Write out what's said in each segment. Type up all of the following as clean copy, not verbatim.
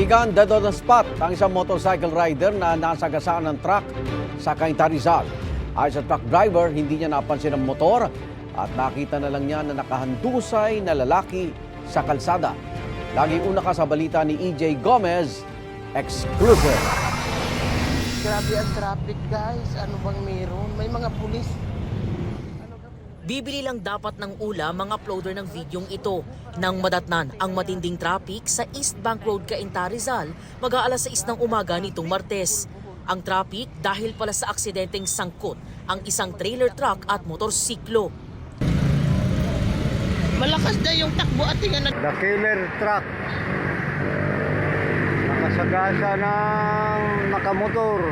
Igan, dead on the spot ang isang motorcycle rider na nasagasaan ng truck sa Cainta, Rizal. Ayon sa truck driver, hindi niya napansin ang motor at nakita na lang niya na nakahandusay na lalaki sa kalsada. Laging una ka sa balita ni EJ Gomez, exclusive. Grabe ang traffic, guys. Ano bang meron? May mga pulis. Bibili lang dapat ng ulam mga uploader ng videong ito nang madatnan ang matinding traffic sa East Bank Road, Cainta, Rizal mag-aalas 6 ng umaga nitong Martes. Ang traffic dahil pala sa aksidenteng sangkot ang isang trailer truck at motorsiklo. Malakas na yung takbo at tingnan na. The killer truck. Nakasagasa ng nakamotor.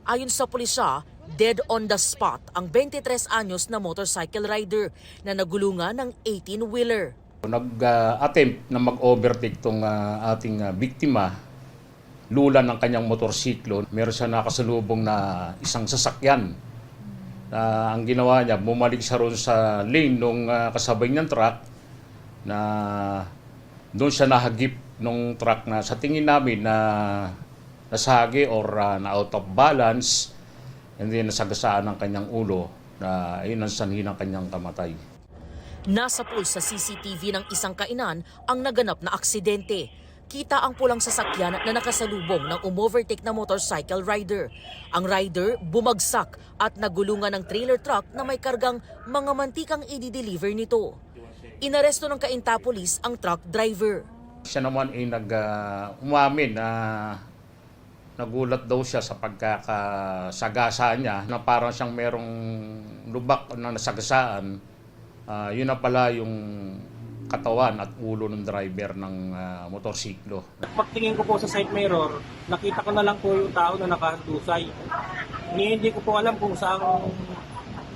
Ayon sa pulisya, dead on the spot ang 23 anyos na motorcycle rider na nagulungan ng 18-wheeler. Nag-attempt na mag-overtake tong ating biktima, lula ng kanyang motorsiklo. Meron siya nakasalubong na isang sasakyan. Ang ginawa niya, bumalik siya roon sa lane nung kasabay niyang truck na doon siya nahagip nung truck na sa tingin namin na nasagi or na out of balance, and then nasagasaan ng kanyang ulo na ayun ang sanhi ng kanyang kamatay. Nasa pool sa CCTV ng isang kainan ang naganap na aksidente. Kita ang pulang sasakyan na nakasalubong ng umovertake na motorcycle rider. Ang rider bumagsak at nagulungan ng trailer truck na may kargang mga mantikang i-deliver nito. Inaresto ng Cainta Police ang truck driver. Siya naman ay umamin na nagulat daw siya sa pagkakasagasa niya na parang siyang merong lubak na nasagasaan. Yun na pala yung katawan at ulo ng driver ng motorsiklo. Pagtingin ko po sa side mirror, nakita ko na lang po yung tao na nakahandusay. Hindi ko po alam kung saan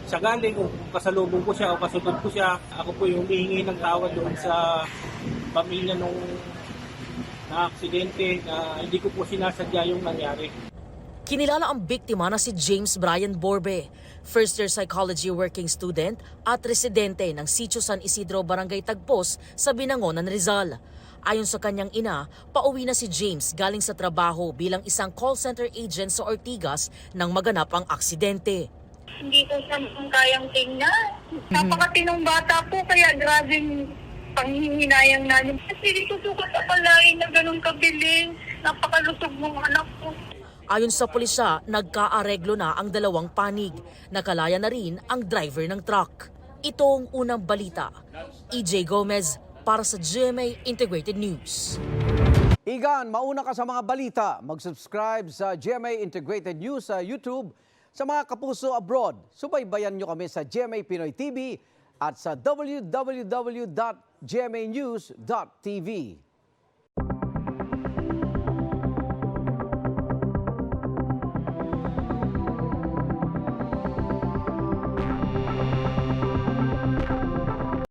siya galing, kung kasalubong ko siya o kasunod ko siya. Ako po yung hihingi ng tawad doon sa pamilya nung na-aksidente na hindi ko po sinasadya yung nangyari. Kinilala ang biktima na si James Brian Borbe, first-year psychology working student at residente ng Sitio San Isidro, Barangay Tagpos sa Binangonan, Rizal. Ayon sa kanyang ina, pauwi na si James galing sa trabaho bilang isang call center agent sa Ortigas nang maganap ang aksidente. Hindi ko siya kayang tingnan. Napakatinong bata po, kaya grabing panghihinayang namin. Kasi dito sukat sa palain na ganun kabilis. Napakalusog ng anak ko. Ayon sa pulisya, nagkaareglo na ang dalawang panig. Nakalaya na rin ang driver ng truck. Ito ang unang balita. EJ Gomez para sa GMA Integrated News. Igan, mauna ka sa mga balita. Mag-subscribe sa GMA Integrated News sa YouTube. Sa mga kapuso abroad, subaybayan nyo kami sa GMA Pinoy TV at sa www.gmanews.tv.